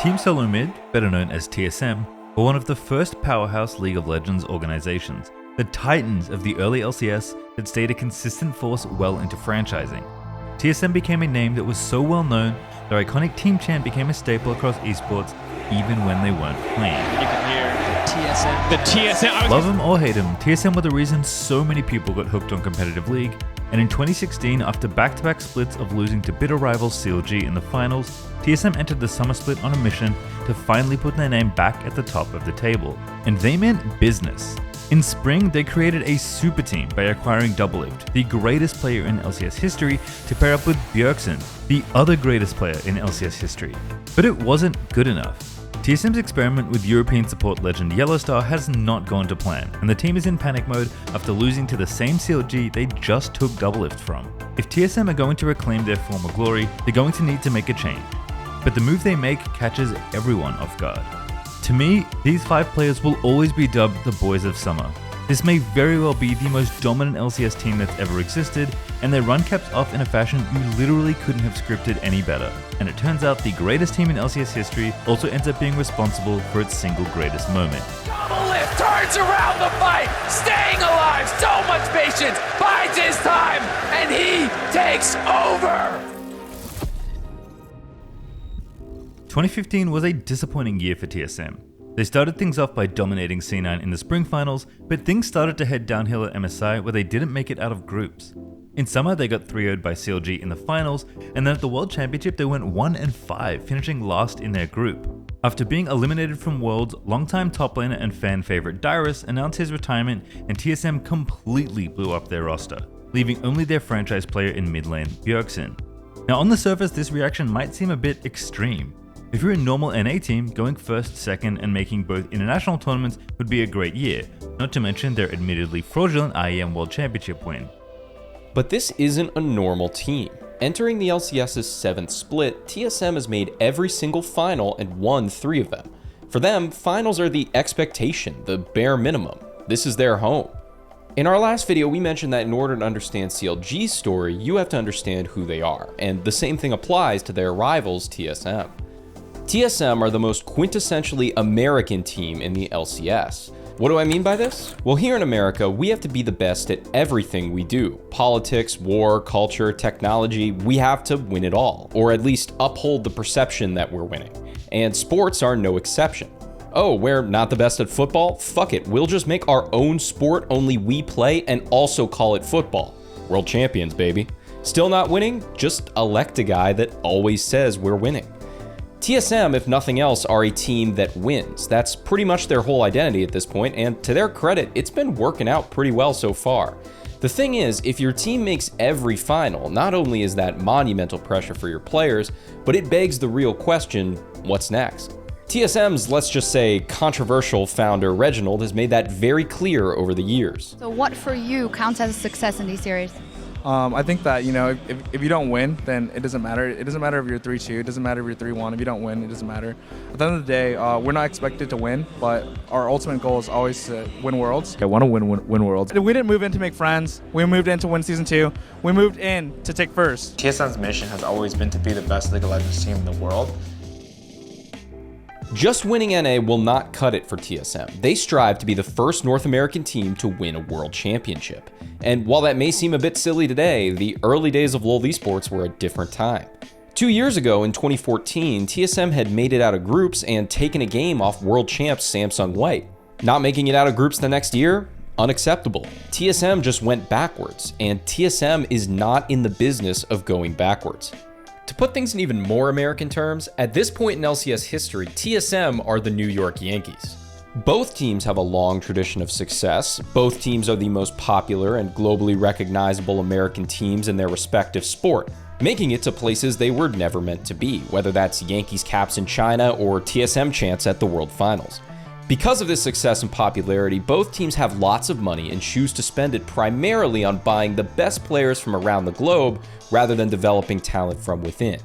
Team Solo Mid, better known as TSM, were one of the first powerhouse League of Legends organizations, the titans of the early LCS that stayed a consistent force well into franchising. TSM became a name that was so well known, their iconic team chant became a staple across esports even when they weren't playing. You can hear TSM. The TSM. Love them or hate them, TSM were the reason so many people got hooked on competitive League, and in 2016, after back-to-back splits of losing to bitter rivals CLG in the finals, TSM entered the summer split on a mission to finally put their name back at the top of the table. And they meant business. In spring, they created a super team by acquiring Doublelift, the greatest player in LCS history, to pair up with Bjergsen, the other greatest player in LCS history. But it wasn't good enough. TSM's experiment with European support legend Yellowstar has not gone to plan, and the team is in panic mode after losing to the same CLG they just took Doublelift from. If TSM are going to reclaim their former glory, they're going to need to make a change. But the move they make catches everyone off guard. To me, these 5 players will always be dubbed the Boys of Summer. This may very well be the most dominant LCS team that's ever existed, and their run caps off in a fashion you literally couldn't have scripted any better. And it turns out the greatest team in LCS history also ends up being responsible for its single greatest moment. Doublelift turns around the fight, staying alive, so much patience, bides his time, and he takes over! 2015 was a disappointing year for TSM. They started things off by dominating C9 in the spring finals, but things started to head downhill at MSI where they didn't make it out of groups. In summer, they got 3-0'd by CLG in the finals, and then at the World Championship they went 1-5, finishing last in their group. After being eliminated from Worlds, longtime top laner and fan favorite Dyrus announced his retirement, and TSM completely blew up their roster, leaving only their franchise player in mid lane, Bjergsen. Now on the surface, this reaction might seem a bit extreme. If you're a normal NA team, going first, second, and making both international tournaments would be a great year, not to mention their admittedly fraudulent IEM World Championship win. But this isn't a normal team. Entering the LCS's 7th split, TSM has made every single final and won 3 of them. For them, finals are the expectation, the bare minimum. This is their home. In our last video, we mentioned that in order to understand CLG's story, you have to understand who they are, and the same thing applies to their rivals, TSM. TSM are the most quintessentially American team in the LCS. What do I mean by this? Well, here in America, we have to be the best at everything we do. Politics, war, culture, technology, we have to win it all, or at least uphold the perception that we're winning. And sports are no exception. Oh, we're not the best at football? Fuck it, we'll just make our own sport only we play and also call it football. World champions, baby. Still not winning? Just elect a guy that always says we're winning. TSM, if nothing else, are a team that wins. That's pretty much their whole identity at this point, and to their credit, it's been working out pretty well so far. The thing is, if your team makes every final, not only is that monumental pressure for your players, but it begs the real question, what's next? TSM's, let's just say, controversial founder Reginald has made that very clear over the years. So what for you counts as a success in these series? I think that, if you don't win, then it doesn't matter. It doesn't matter if you're 3-2. It doesn't matter if you're 3-1. If you don't win, it doesn't matter. At the end of the day, we're not expected to win, but our ultimate goal is always to win Worlds. I want to win Worlds. We didn't move in to make friends. We moved in to win Season 2. We moved in to take first. TSM's mission has always been to be the best League of Legends team in the world. Just winning NA will not cut it for TSM. They strive to be the first North American team to win a world championship. And while that may seem a bit silly today, the early days of LoL Esports were a different time. 2 years ago, in 2014, TSM had made it out of groups and taken a game off world champs Samsung White. Not making it out of groups the next year? Unacceptable. TSM just went backwards, and TSM is not in the business of going backwards. To put things in even more American terms, at this point in LCS history, TSM are the New York Yankees. Both teams have a long tradition of success. Both teams are the most popular and globally recognizable American teams in their respective sport, making it to places they were never meant to be, whether that's Yankees caps in China or TSM chants at the World Finals. Because of this success and popularity, both teams have lots of money and choose to spend it primarily on buying the best players from around the globe rather than developing talent from within.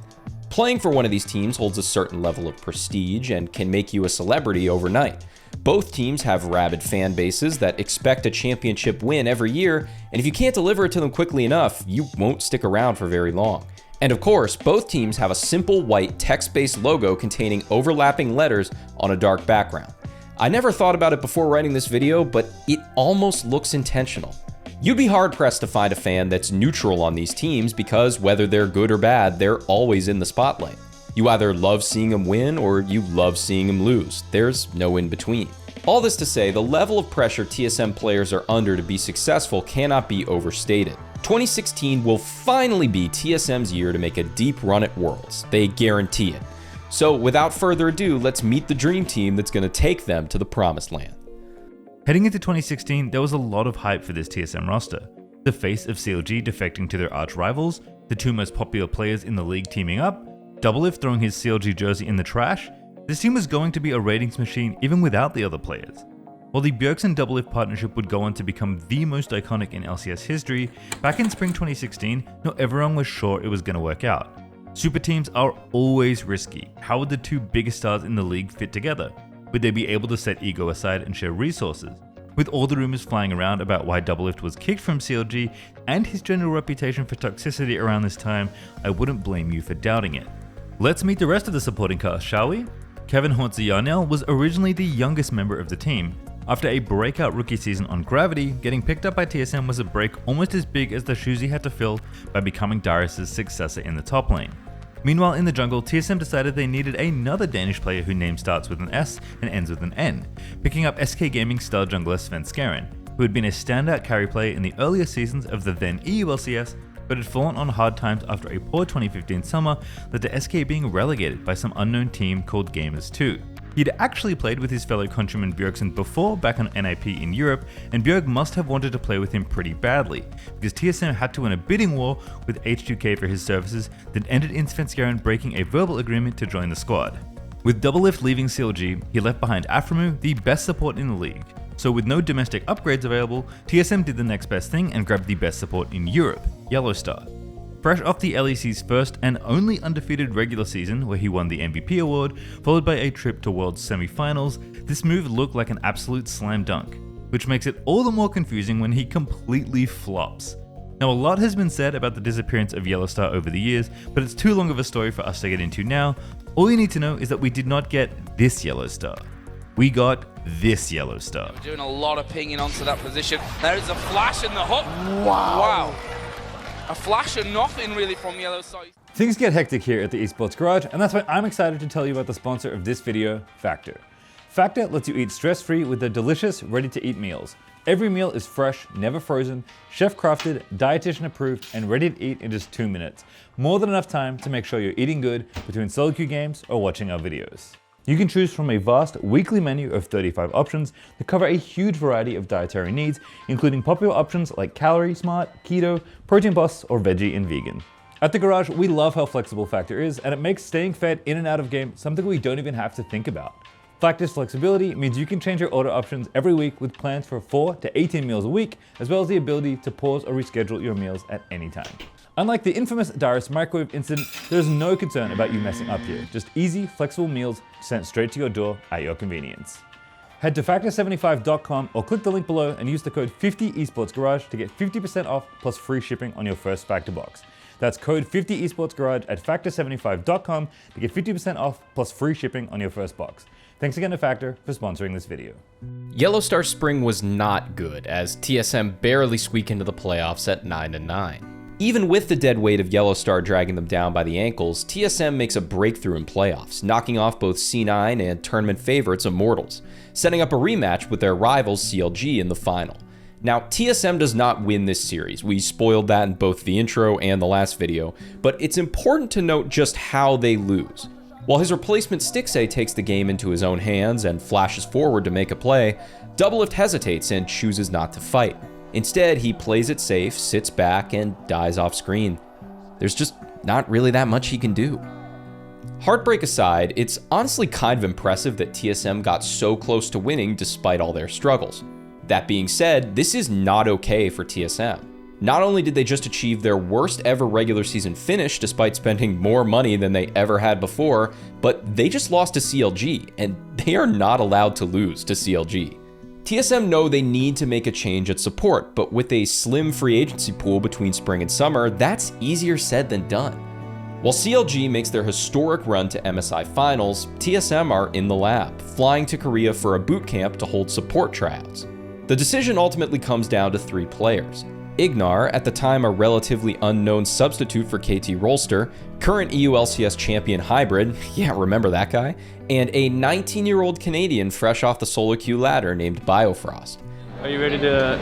Playing for one of these teams holds a certain level of prestige and can make you a celebrity overnight. Both teams have rabid fan bases that expect a championship win every year, and if you can't deliver it to them quickly enough, you won't stick around for very long. And of course, both teams have a simple white text-based logo containing overlapping letters on a dark background. I never thought about it before writing this video, but it almost looks intentional. You'd be hard-pressed to find a fan that's neutral on these teams because whether they're good or bad, they're always in the spotlight. You either love seeing them win or you love seeing them lose. There's no in between. All this to say, the level of pressure TSM players are under to be successful cannot be overstated. 2016 will finally be TSM's year to make a deep run at Worlds. They guarantee it. So without further ado, let's meet the dream team that's going to take them to the promised land. Heading into 2016, there was a lot of hype for this TSM roster. The face of CLG defecting to their arch rivals, the two most popular players in the league teaming up, Doublelift throwing his CLG jersey in the trash. This team was going to be a ratings machine even without the other players. While the Bjergsen and Doublelift partnership would go on to become the most iconic in LCS history, back in spring 2016, not everyone was sure it was going to work out. Super teams are always risky. How would the two biggest stars in the league fit together? Would they be able to set ego aside and share resources? With all the rumors flying around about why Doublelift was kicked from CLG and his general reputation for toxicity around this time, I wouldn't blame you for doubting it. Let's meet the rest of the supporting cast, shall we? Kevin Hortzy-Yarnell was originally the youngest member of the team. After a breakout rookie season on Gravity, getting picked up by TSM was a break almost as big as the shoes he had to fill by becoming Darius' successor in the top lane. Meanwhile, in the jungle, TSM decided they needed another Danish player whose name starts with an S and ends with an N, picking up SK Gaming star jungler Sven Skaren, who had been a standout carry player in the earlier seasons of the then EU LCS, but had fallen on hard times after a poor 2015 summer led to SK being relegated by some unknown team called Gamers 2. He'd actually played with his fellow countryman Bjergsen before back on NIP in Europe, and Bjerg must have wanted to play with him pretty badly, because TSM had to win a bidding war with H2K for his services that ended in Sven Skaren breaking a verbal agreement to join the squad. With Doublelift leaving CLG, he left behind Aframu, the best support in the league. So with no domestic upgrades available, TSM did the next best thing and grabbed the best support in Europe, Yellowstar. Fresh off the LEC's first and only undefeated regular season where he won the MVP award, followed by a trip to World's semi-finals, this move looked like an absolute slam dunk, which makes it all the more confusing when he completely flops. Now a lot has been said about the disappearance of Yellowstar over the years, but it's too long of a story for us to get into now. All you need to know is that we did not get this Yellowstar. We got this Yellowstar. We're doing a lot of pinging onto that position. There's a flash and the hook. Wow. A flash and nothing really from Yellowstar. Things get hectic here at the Esports Garage, and that's why I'm excited to tell you about the sponsor of this video, Factor. Factor lets you eat stress-free with their delicious, ready-to-eat meals. Every meal is fresh, never frozen, chef-crafted, dietitian approved, and ready to eat in just 2 minutes. More than enough time to make sure you're eating good between solo queue games or watching our videos. You can choose from a vast weekly menu of 35 options that cover a huge variety of dietary needs, including popular options like Calorie Smart, Keto, Protein Plus, or Veggie and Vegan. At the Garage, we love how flexible Factor is, and it makes staying fed in and out of game something we don't even have to think about. Factor's flexibility means you can change your order options every week with plans for 4 to 18 meals a week, as well as the ability to pause or reschedule your meals at any time. Unlike the infamous Darius microwave incident, there's no concern about you messing up here. Just easy, flexible meals sent straight to your door at your convenience. Head to factor75.com or click the link below and use the code 50esportsgarage to get 50% off plus free shipping on your first Factor box. That's code 50esportsgarage at factor75.com to get 50% off plus free shipping on your first box. Thanks again to Factor for sponsoring this video. Yellowstar Spring was not good, as TSM barely squeaked into the playoffs at 9-9. Even with the dead weight of Yellowstar dragging them down by the ankles, TSM makes a breakthrough in playoffs, knocking off both C9 and tournament favorites Immortals, setting up a rematch with their rivals CLG in the final. Now, TSM does not win this series. We spoiled that in both the intro and the last video, but it's important to note just how they lose. While his replacement Stixxay takes the game into his own hands and flashes forward to make a play, Doublelift hesitates and chooses not to fight. Instead, he plays it safe, sits back, and dies off screen. There's just not really that much he can do. Heartbreak aside, it's honestly kind of impressive that TSM got so close to winning despite all their struggles. That being said, this is not okay for TSM. Not only did they just achieve their worst ever regular season finish despite spending more money than they ever had before, but they just lost to CLG, and they are not allowed to lose to CLG. TSM know they need to make a change at support, but with a slim free agency pool between spring and summer, that's easier said than done. While CLG makes their historic run to MSI Finals, TSM are in the lab, flying to Korea for a boot camp to hold support tryouts. The decision ultimately comes down to 3 players. Ignar, at the time a relatively unknown substitute for KT Rolster, current EU LCS champion Hybrid, yeah, remember that guy, and a 19-year-old Canadian fresh off the solo queue ladder named Biofrost. Are you ready to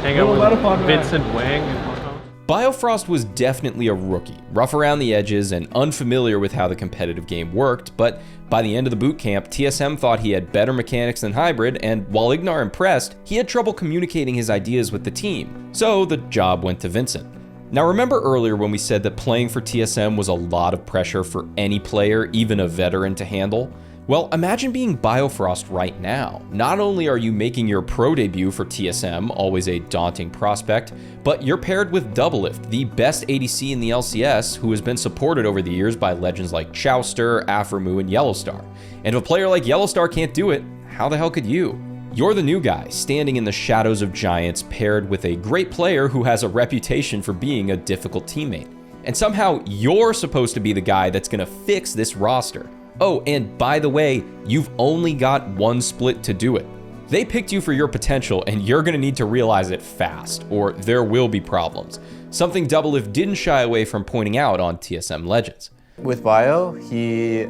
hang out with Vincent Wang and Hong Kong? Biofrost was definitely a rookie, rough around the edges and unfamiliar with how the competitive game worked, but by the end of the boot camp, TSM thought he had better mechanics than Hybrid, and while Ignar impressed, he had trouble communicating his ideas with the team, so the job went to Vincent. Now remember earlier when we said that playing for TSM was a lot of pressure for any player, even a veteran, to handle? Well, imagine being Biofrost right now. Not only are you making your pro debut for TSM, always a daunting prospect, but you're paired with Doublelift, the best ADC in the LCS, who has been supported over the years by legends like Chowster, Aframu, and Yellowstar. And if a player like Yellowstar can't do it, how the hell could you? You're the new guy, standing in the shadows of giants, paired with a great player who has a reputation for being a difficult teammate. And somehow you're supposed to be the guy that's gonna fix this roster. Oh, and by the way, you've only got 1 split to do it. They picked you for your potential, and you're gonna need to realize it fast, or there will be problems. Something Doublelift didn't shy away from pointing out on TSM Legends. With Bio, he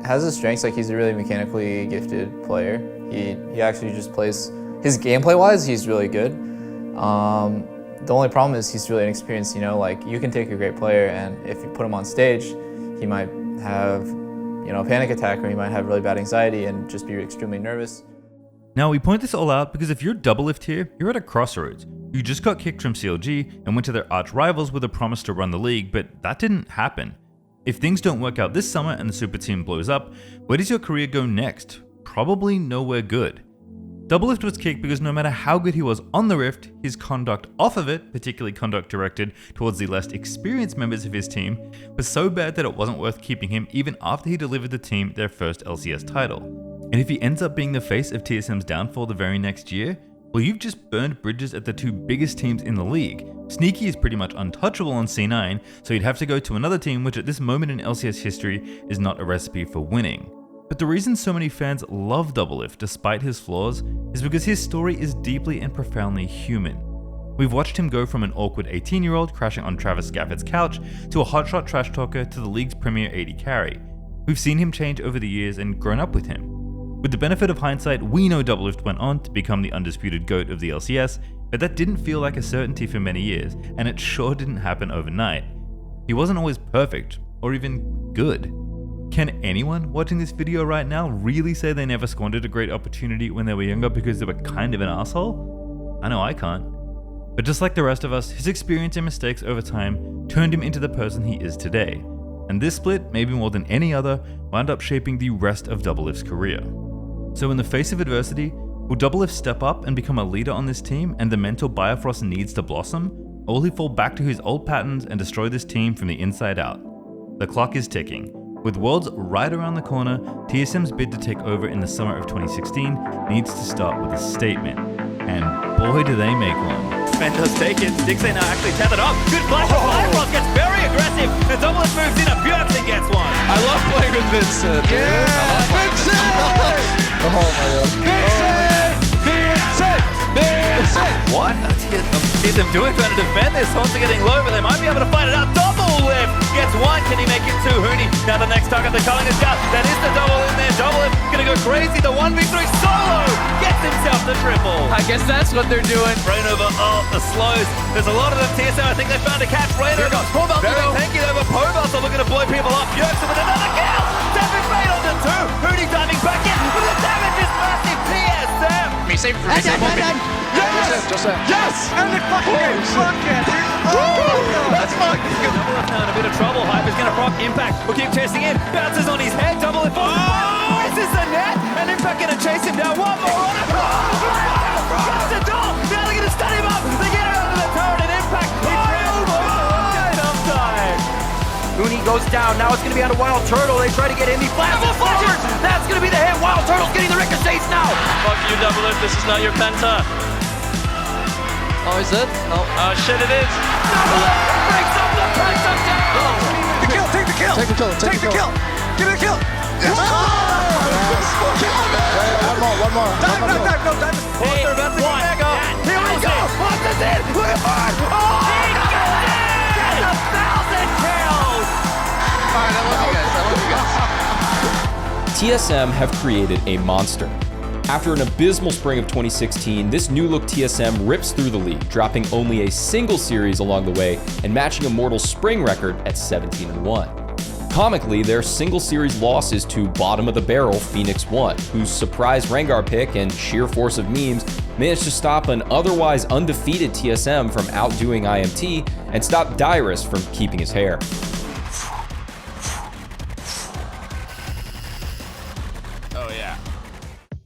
has his strengths, like he's a really mechanically gifted player. He actually just plays, his gameplay-wise, he's really good. The only problem is he's really inexperienced, you know, like you can take a great player and if you put him on stage, he might have, you know, a panic attack, or he might have really bad anxiety and just be extremely nervous. Now we point this all out because if you're Doublelift here, you're at a crossroads. You just got kicked from CLG and went to their arch rivals with a promise to run the league, but that didn't happen. If things don't work out this summer and the super team blows up, where does your career go next? Probably nowhere good. Doublelift was kicked because no matter how good he was on the Rift, his conduct off of it, particularly conduct directed towards the less experienced members of his team, was so bad that it wasn't worth keeping him even after he delivered the team their first LCS title. And if he ends up being the face of TSM's downfall the very next year, well, you've just burned bridges at the 2 biggest teams in the league. Sneaky is pretty much untouchable on C9, so you'd have to go to another team which at this moment in LCS history is not a recipe for winning. But the reason so many fans love Doublelift despite his flaws is because his story is deeply and profoundly human. We've watched him go from an awkward 18-year-old crashing on Travis Gafford's couch to a hotshot trash talker to the league's premier AD carry. We've seen him change over the years and grown up with him. With the benefit of hindsight, we know Doublelift went on to become the undisputed GOAT of the LCS, but that didn't feel like a certainty for many years, and it sure didn't happen overnight. He wasn't always perfect, or even good. Can anyone watching this video right now really say they never squandered a great opportunity when they were younger because they were kind of an asshole? I know I can't. But just like the rest of us, his experience and mistakes over time turned him into the person he is today. And this split, maybe more than any other, wound up shaping the rest of Doublelift's career. So in the face of adversity, will Doublelift step up and become a leader on this team and the mentor Biofrost needs to blossom? Or will he fall back to his old patterns and destroy this team from the inside out? The clock is ticking. With Worlds right around the corner, TSM's bid to take over in the summer of 2016 needs to start with a statement. And boy do they make one. Defender's taken, Dixie now actually tethered up. Good flash from Biofrost, gets very aggressive. And Doublelift moves in and Bjergsen gets one. I love playing with Vincent. Yeah! Vincent! Oh my god. Vincent! What? TSM doing trying to defend this. Haunts are getting low, but they might be able to fight it out. Doublelift gets one. Can he make it two? Hooney. Now the next target they're calling is down. That is the double in there. Doublelift gonna go crazy. The 1v3 solo gets himself the triple. I guess that's what they're doing. Rain over, the slows. There's a lot of them. TSM, I think they found a catch. Rain over. Very tanky over. Powerhouse are looking to blow people up. Bjergsen with another kill. Tapping fade onto 2. Hooney diving back in. But the damage is massive. TSM. Me save for me. Yes! And it fucking That's fucking good. Doublelift now in a bit of trouble. Hyper's gonna proc Impact. Will keep chasing in. Bounces on his head. Doublelift. Misses the net. And Impact gonna chase him down. One more on it. Got the door. Now they're gonna stun him up. They get out of the turret and Impact. Hooney goes down. Now it's gonna be on a Wild Turtle. They try to get in. He flashes forward. That's gonna be the hit. Wild Turtle's getting the ricochets now. Fuck you, Doublelift. This is not your penta. Oh, is it? Oh. Oh shit, it is. Doublelift breaks up the penta down. kill, take the kill. Take the kill, take the kill. Give me the kill. Yes. One more. Dive. Hey, they're about to get back up. Here we go. What's this in? Look at Mark. Oh, he gets it! 1,000 kills. All right, I love you guys. TSM have created a monster. After an abysmal spring of 2016, this new-look TSM rips through the league, dropping only a single series along the way and matching Immortal's spring record at 17-1. Comically, their single series loss is to bottom-of-the-barrel Phoenix 1, whose surprise Rengar pick and sheer force of memes managed to stop an otherwise undefeated TSM from outdoing IMT and stop Dyrus from keeping his hair.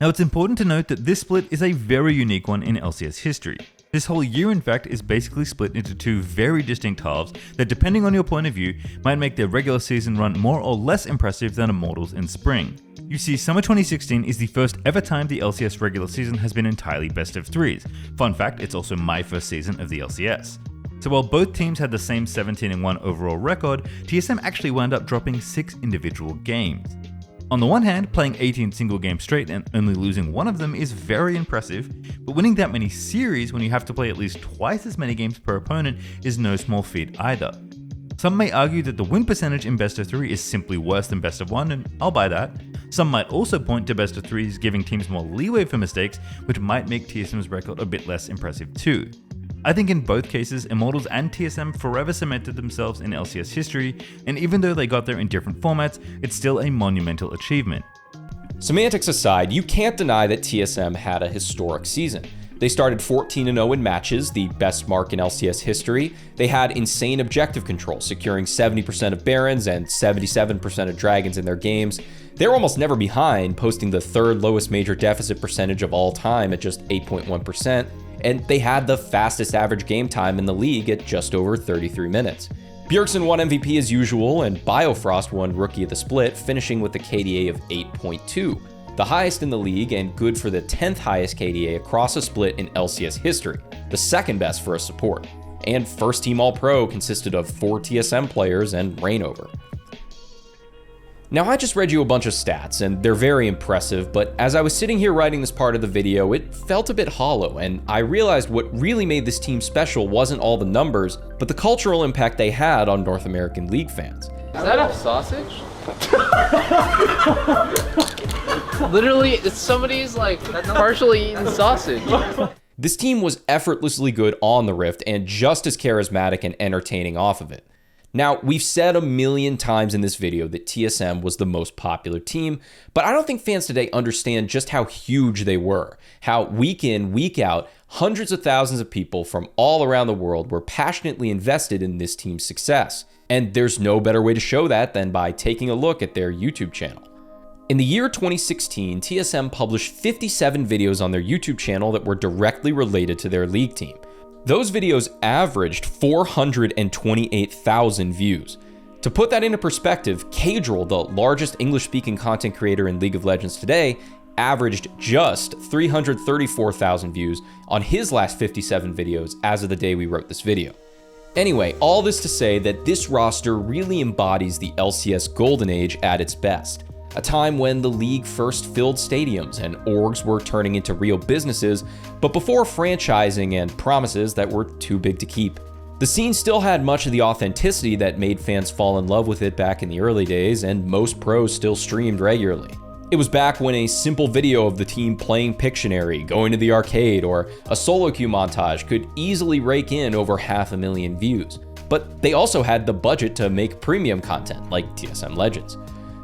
Now it's important to note that this split is a very unique one in LCS history. This whole year in fact is basically split into two very distinct halves that, depending on your point of view, might make their regular season run more or less impressive than Immortals in spring. You see, summer 2016 is the first ever time the LCS regular season has been entirely best of threes. Fun fact, it's also my first season of the LCS. So while both teams had the same 17-1 overall record, TSM actually wound up dropping 6 individual games. On the one hand, playing 18 single games straight and only losing one of them is very impressive, but winning that many series when you have to play at least twice as many games per opponent is no small feat either. Some may argue that the win percentage in best of 3 is simply worse than best of 1, and I'll buy that. Some might also point to best of 3s giving teams more leeway for mistakes, which might make TSM's record a bit less impressive too. I think in both cases, Immortals and TSM forever cemented themselves in LCS history, and even though they got there in different formats, it's still a monumental achievement. Semantics aside, you can't deny that TSM had a historic season. They started 14-0 in matches, the best mark in LCS history. They had insane objective control, securing 70% of Barons and 77% of Dragons in their games. They were almost never behind, posting the third lowest major deficit percentage of all time at just 8.1%. And they had the fastest average game time in the league at just over 33 minutes. Bjergsen won MVP as usual, and Biofrost won Rookie of the Split, finishing with a KDA of 8.2, the highest in the league and good for the 10th highest KDA across a split in LCS history, the second best for a support. And first team All-Pro consisted of 4 TSM players and Reignover. Now, I just read you a bunch of stats, and they're very impressive, but as I was sitting here writing this part of the video, it felt a bit hollow, and I realized what really made this team special wasn't all the numbers, but the cultural impact they had on North American League fans. Is that a sausage? Literally, it's somebody's like partially eaten sausage. This team was effortlessly good on the Rift and just as charismatic and entertaining off of it. Now, we've said a million times in this video that TSM was the most popular team, but I don't think fans today understand just how huge they were, how week in, week out, hundreds of thousands of people from all around the world were passionately invested in this team's success. And there's no better way to show that than by taking a look at their YouTube channel. In the year 2016, TSM published 57 videos on their YouTube channel that were directly related to their league team. Those videos averaged 428,000 views. To put that into perspective, Kadril, the largest English-speaking content creator in League of Legends today, averaged just 334,000 views on his last 57 videos as of the day we wrote this video. Anyway, all this to say that this roster really embodies the LCS golden age at its best. A time when the league first filled stadiums and orgs were turning into real businesses, but before franchising and promises that were too big to keep. The scene still had much of the authenticity that made fans fall in love with it back in the early days, and most pros still streamed regularly. It was back when a simple video of the team playing Pictionary, going to the arcade, or a solo queue montage could easily rake in over 500,000 views. But they also had the budget to make premium content like TSM Legends.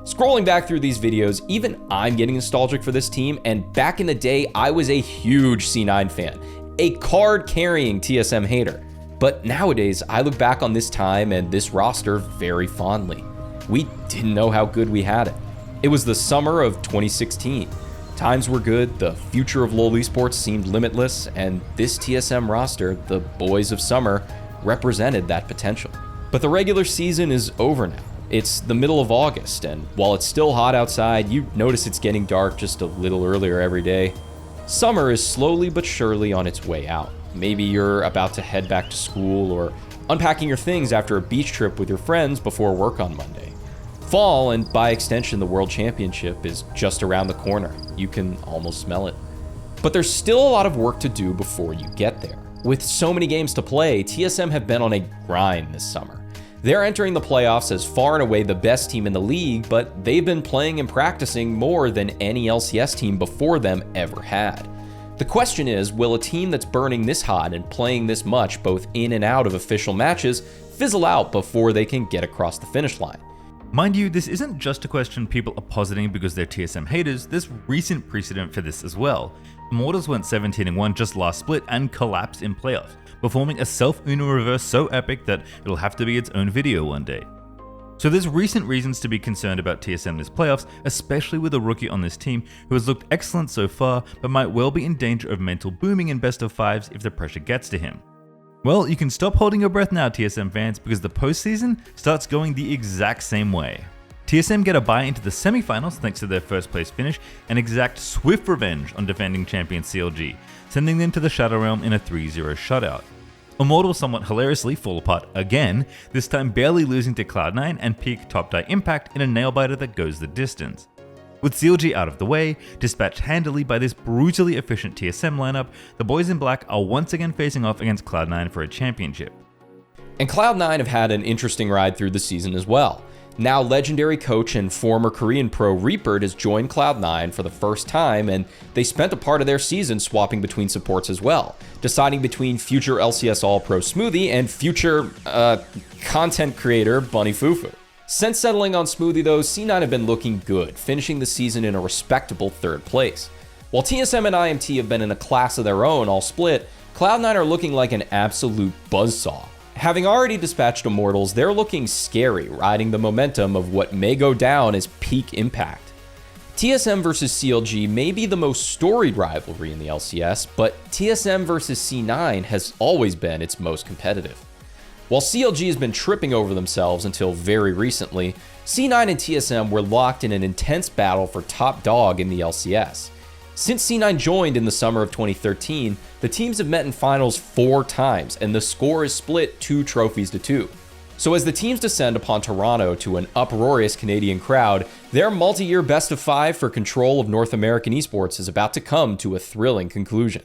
Scrolling back through these videos, even I'm getting nostalgic for this team, and back in the day, I was a huge C9 fan, a card-carrying TSM hater. But nowadays, I look back on this time and this roster very fondly. We didn't know how good we had it. It was the summer of 2016. Times were good, the future of LoL Esports seemed limitless, and this TSM roster, the boys of summer, represented that potential. But the regular season is over now. It's the middle of August, and while it's still hot outside, you notice it's getting dark just a little earlier every day. Summer is slowly but surely on its way out. Maybe you're about to head back to school or unpacking your things after a beach trip with your friends before work on Monday. Fall, and by extension the World Championship, is just around the corner. You can almost smell it. But there's still a lot of work to do before you get there. With so many games to play, TSM have been on a grind this summer. They're entering the playoffs as far and away the best team in the league, but they've been playing and practicing more than any LCS team before them ever had. The question is, will a team that's burning this hot and playing this much both in and out of official matches fizzle out before they can get across the finish line? Mind you, this isn't just a question people are positing because they're TSM haters, there's recent precedent for this as well. Immortals went 17-1 just last split and collapsed in playoffs, performing a self-Uno reverse so epic that it'll have to be its own video one day. So there's recent reasons to be concerned about TSM this playoffs, especially with a rookie on this team who has looked excellent so far but might well be in danger of mental booming in best of fives if the pressure gets to him. Well, you can stop holding your breath now, TSM fans, because the postseason starts going the exact same way. TSM get a bye into the semifinals thanks to their first place finish and exact swift revenge on defending champion CLG, sending them to the Shadow Realm in a 3-0 shutout. Immortals somewhat hilariously fall apart again, this time barely losing to Cloud9 and peak Top Die Impact in a nail-biter that goes the distance. With CLG out of the way, dispatched handily by this brutally efficient TSM lineup, the boys in black are once again facing off against Cloud9 for a championship. And Cloud9 have had an interesting ride through the season as well. Now legendary coach and former Korean pro Reaper has joined Cloud9 for the first time, and they spent a part of their season swapping between supports as well, deciding between future LCS All-Pro Smoothie and future content creator Bunny Fufu. Since settling on Smoothie though, C9 have been looking good, finishing the season in a respectable 3rd place. While TSM and IMT have been in a class of their own all split, Cloud9 are looking like an absolute buzzsaw. Having already dispatched Immortals, they're looking scary, riding the momentum of what may go down as peak impact. TSM versus CLG may be the most storied rivalry in the LCS, but TSM versus C9 has always been its most competitive. While CLG has been tripping over themselves until very recently, C9 and TSM were locked in an intense battle for top dog in the LCS. Since C9 joined in the summer of 2013, the teams have met in finals 4 times, and the score is split 2 trophies to 2. So as the teams descend upon Toronto to an uproarious Canadian crowd, their multi-year best of 5 for control of North American esports is about to come to a thrilling conclusion.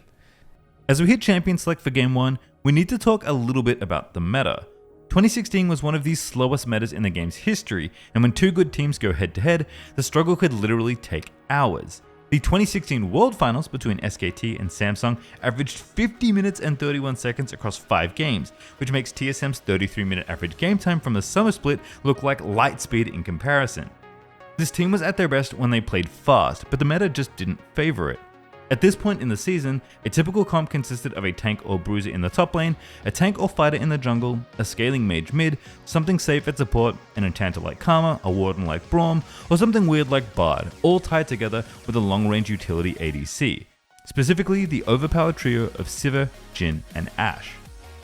As we hit champion select for game 1, we need to talk a little bit about the meta. 2016 was one of the slowest metas in the game's history, and when 2 good teams go head to head, the struggle could literally take hours. The 2016 World Finals between SKT and Samsung averaged 50 minutes and 31 seconds across 5 games, which makes TSM's 33-minute average game time from the summer split look like light speed in comparison. This team was at their best when they played fast, but the meta just didn't favor it. At this point in the season, a typical comp consisted of a tank or bruiser in the top lane, a tank or fighter in the jungle, a scaling mage mid, something safe at support, an enchanter like Karma, a warden like Braum, or something weird like Bard, all tied together with a long-range utility ADC, specifically the overpowered trio of Sivir, Jhin, and Ashe.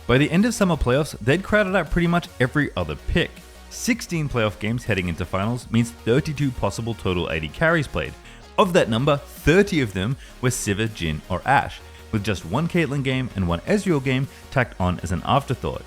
By the end of summer playoffs, they'd crowded out pretty much every other pick. 16 playoff games heading into finals means 32 possible total AD carries played. Of that number, 30 of them were Sivir, Jhin, or Ashe, with just 1 Kaitlyn game and 1 Ezreal game tacked on as an afterthought.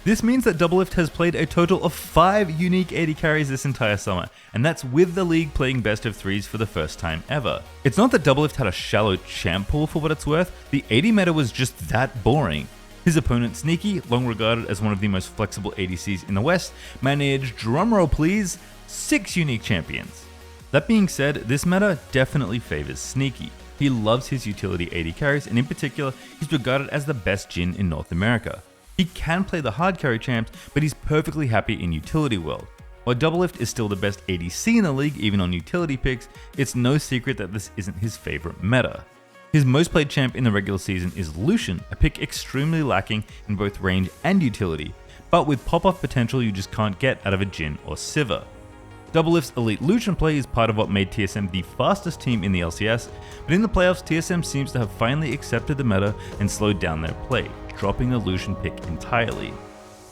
This means that Doublelift has played a total of 5 unique AD carries this entire summer, and that's with the league playing best of 3s for the first time ever. It's not that Doublelift had a shallow champ pool for what it's worth, the AD meta was just that boring. His opponent Sneaky, long regarded as one of the most flexible ADCs in the West, managed, drumroll please, 6 unique champions. That being said, this meta definitely favors Sneaky. He loves his utility AD carries, and in particular, he's regarded as the best Jhin in North America. He can play the hard carry champs, but he's perfectly happy in utility world. While Doublelift is still the best ADC in the league even on utility picks, it's no secret that this isn't his favorite meta. His most played champ in the regular season is Lucian, a pick extremely lacking in both range and utility, but with pop-off potential you just can't get out of a Jhin or Sivir. Doublelift's elite Lucian play is part of what made TSM the fastest team in the LCS, but in the playoffs TSM seems to have finally accepted the meta and slowed down their play, dropping the Lucian pick entirely.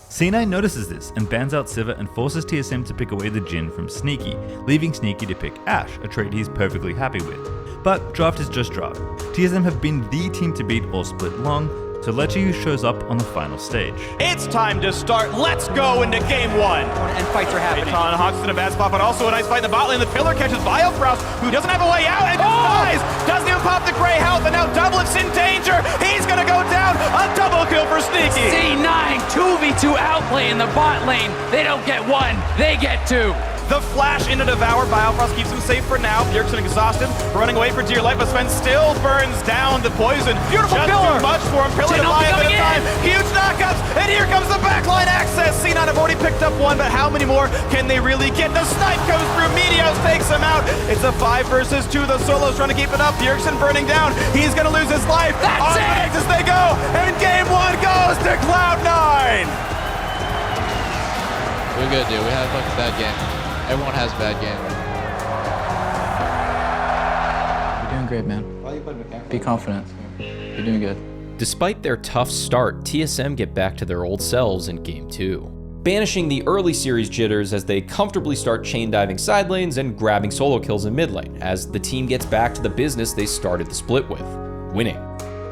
C9 notices this and bans out Sivir and forces TSM to pick away the Jhin from Sneaky, leaving Sneaky to pick Ashe, a trait he's perfectly happy with. But draft is just draft. TSM have been the team to beat all split long, so let's see who shows up on the final stage. It's time to start. Let's go into game one. And fights are happening. Hawks in a bad spot, but also a nice fight in the bot lane. The pillar catches Biofrost, who doesn't have a way out and just dies. Doesn't even pop the gray health, and now Doublelift's in danger. He's gonna go down. A double kill for Sneaky. C9 2v2 outplay in the bot lane. They don't get one, they get two. The flash into Devour. Biofrost keeps him safe for now. Bjergsen exhausted, running away for dear life, but Sven still burns down the poison. Beautiful just pillar. Too much for him. Pillar to buy him at a time. Huge knockouts, and here comes the backline access. C9 have already picked up one, but how many more can they really get? The snipe goes through. Meteos takes him out. It's a 5 versus 2. The Solo's trying to keep it up. Bjergsen burning down. He's gonna lose his life. That's it. As they go, and game one goes to Cloud9. We're good, dude. We had a fucking bad game. Everyone has a bad game. You're doing great, man. Be confident. You're doing good. Despite their tough start, TSM get back to their old selves in Game 2, banishing the early series jitters as they comfortably start chain diving side lanes and grabbing solo kills in mid lane, as the team gets back to the business they started the split with, winning.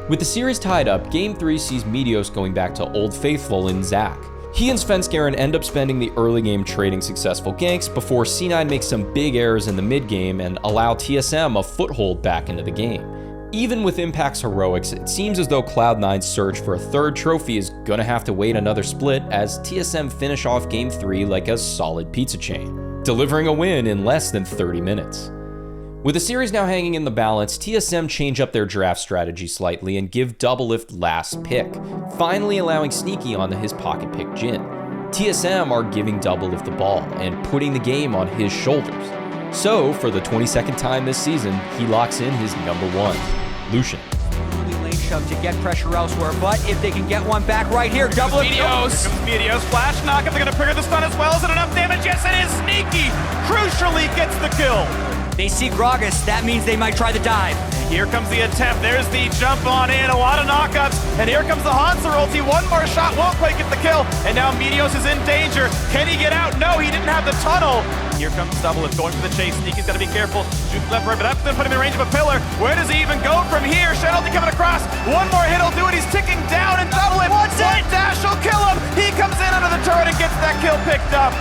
With the series tied up, Game 3 sees Meteos going back to Old Faithful in Zac. He and Svenskeren end up spending the early game trading successful ganks before C9 makes some big errors in the mid game and allow TSM a foothold back into the game. Even with Impact's heroics, it seems as though Cloud9's search for a third trophy is gonna have to wait another split as TSM finish off Game 3 like a solid pizza chain, delivering a win in less than 30 minutes. With the series now hanging in the balance, TSM change up their draft strategy slightly and give Doublelift last pick, finally allowing Sneaky onto his pocket pick Jhin. TSM are giving Doublelift the ball and putting the game on his shoulders. So, for the 22nd time this season, he locks in his number 1, Lucian. Lane shove to get pressure elsewhere, but if they can get one back right here, Doublelift. Meteos. Meteos, flash knock, if they're gonna trigger the stun as well. Is it enough damage? Yes, it is. Sneaky crucially gets the kill. They see Gragas, that means they might try the dive. Here comes the attempt, there's the jump on in, a lot of knockouts, and here comes the Hanser ulti, one more shot, won't quite get the kill, and now Meteos is in danger. Can he get out? No, he didn't have the tunnel. Here comes Doublelift going for the chase, Sneaky's gotta be careful, shoots left, right, but that's gonna put him in range of a pillar. Where does he even go from here? Shadow ulti coming across, one more hit will do it, he's ticking down, and Doublelift, one dash will kill him. He comes in under the turret and gets that kill picked up.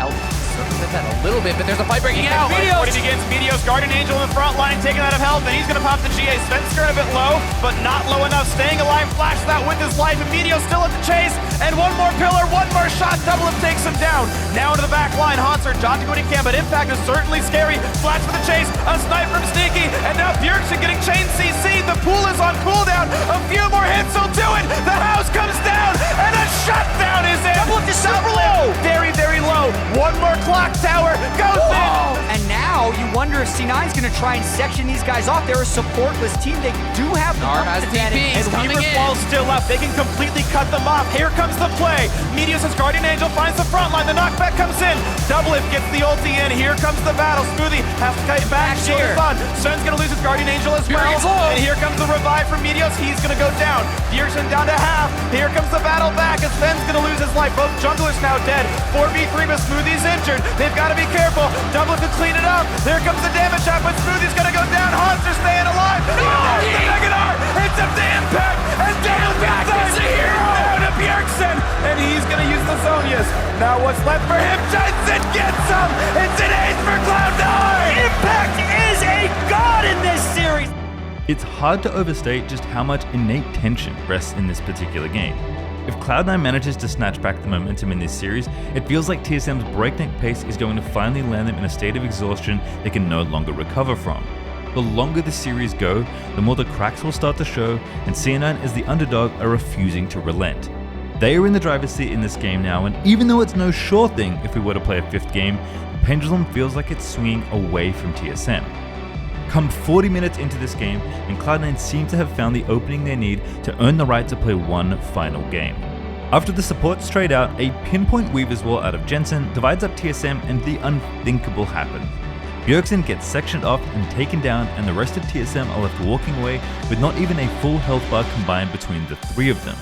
That a little bit, but there's a fight breaking out. Meteos begins. Meteos, Guardian Angel in the front line, taking out of health, and he's going to pop the GA. Svenskeren a bit low, but not low enough. Staying alive, flash that with his life, and Meteos still at the chase. And one more pillar, one more shot. Doublelift takes him down. Now into the back line, Hanser dodging what he can, but Impact is certainly scary. Flash for the chase, a snipe from Sneaky, and now Bjergsen getting chain CC. The pool is on cooldown. A few more hits will do it. The house comes down, and a shutdown is in. Doublelift is super low. Very, very low. One more clock tower goes in. And now you wonder if C9's going to try and section these guys off. They're a supportless team. They do have the Carr has TP. And Weaver's wall's still up. They can completely cut them off. Here comes the play. Meteos' Guardian Angel finds the front line. The knockback comes in. Doublelift gets the ulti in. Here comes the battle. Smoothie has to kite back. Shield is on. Sven's going to lose his Guardian Angel as well. And here comes the revive from Meteos. He's going to go down. Bjergsen down to half. Here comes the battle back as Sven's going to lose his life. Both junglers now dead. 4v3, but Smoothie's injured. They've got to be careful. Doublelift to clean it up. There comes the damage shot, but Smoothie's going to go down. Hanser staying alive. No! The Megadar. It's up to Impact. And Doublelift is a hero. Down to Bjergsen. And he's going to use the Zonias. Now what's left for him? Jensen gets him. It's an ace for Cloud9. Impact is a god in this series. It's hard to overstate just how much innate tension rests in this particular game. If Cloud9 manages to snatch back the momentum in this series, it feels like TSM's breakneck pace is going to finally land them in a state of exhaustion they can no longer recover from. The longer the series go, the more the cracks will start to show, and C9 as the underdog are refusing to relent. They are in the driver's seat in this game now, and even though it's no sure thing if we were to play a 5th game, the pendulum feels like it's swinging away from TSM. Come 40 minutes into this game, and Cloud9 seem to have found the opening they need to earn the right to play one final game. After the supports trade out, a pinpoint Weaver's Wall out of Jensen divides up TSM and the unthinkable happens. Bjergsen gets sectioned off and taken down, and the rest of TSM are left walking away with not even a full health bar combined between the 3 of them.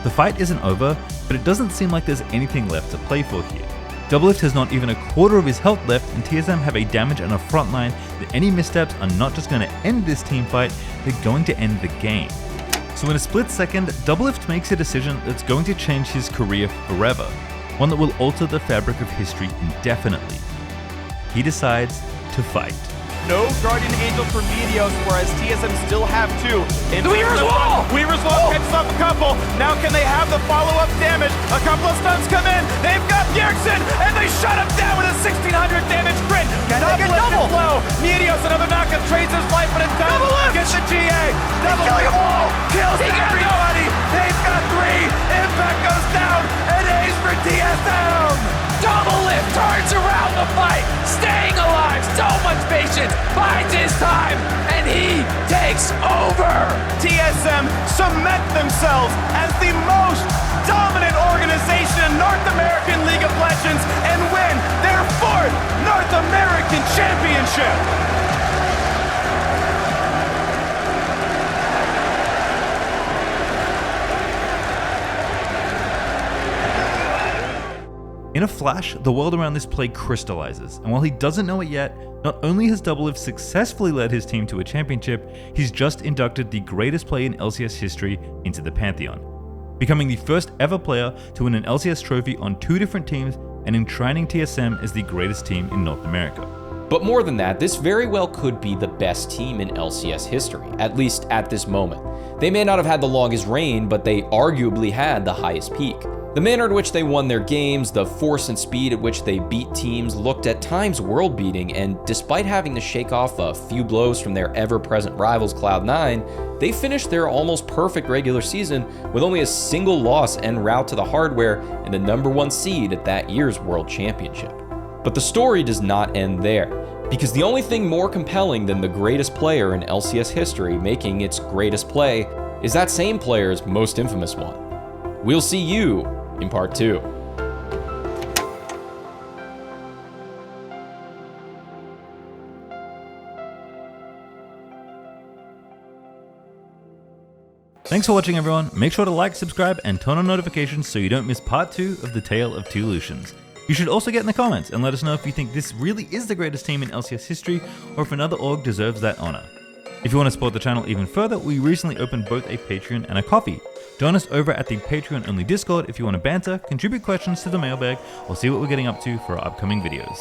The fight isn't over, but it doesn't seem like there's anything left to play for here. Doublelift has not even a quarter of his health left, and TSM have a damage and a front line that any missteps are not just going to end this team fight, they're going to end the game. So in a split second, Doublelift makes a decision that's going to change his career forever, one that will alter the fabric of history indefinitely. He decides to fight. No Guardian Angel for Meteos, whereas TSM still have two. The Weaver's Wall! Weaver's Wall catches off a couple. Now can they have the follow-up damage? A couple of stuns come in. They've got Bjergsen, and they shut him down with a 1600 damage crit. Can they get double? Flow. Meteos, another knockup, trades his life, but it doesn't. Gets the GA. Killing them all! Kills everybody. They've got three. Impact goes down, and ace for TSM. Doublelift turns around the fight, staying alive, so much patience, bides his time, and he takes over. TSM cement themselves as the most dominant organization in North American League of Legends and win their 4th North American Championship. In a flash, the world around this play crystallizes, and while he doesn't know it yet, not only has Doublelift successfully led his team to a championship, he's just inducted the greatest player in LCS history into the Pantheon, becoming the first ever player to win an LCS trophy on 2 different teams and enshrining TSM as the greatest team in North America. But more than that, this very well could be the best team in LCS history, at least at this moment. They may not have had the longest reign, but they arguably had the highest peak. The manner in which they won their games, the force and speed at which they beat teams looked at times world-beating, and despite having to shake off a few blows from their ever-present rivals Cloud9, they finished their almost perfect regular season with only a single loss en route to the hardware and the #1 seed at that year's World Championship. But the story does not end there, because the only thing more compelling than the greatest player in LCS history making its greatest play is that same player's most infamous one. We'll see you in part 2. Thanks for watching, everyone. Make sure to like, subscribe, and turn on notifications so you don't miss part 2 of the Tale of Two Lucians. You should also get in the comments and let us know if you think this really is the greatest team in LCS history, or if another org deserves that honor. If you want to support the channel even further, we recently opened both a Patreon and a Coffee. Join us over at the Patreon-only Discord if you want to banter, contribute questions to the mailbag, or see what we're getting up to for our upcoming videos.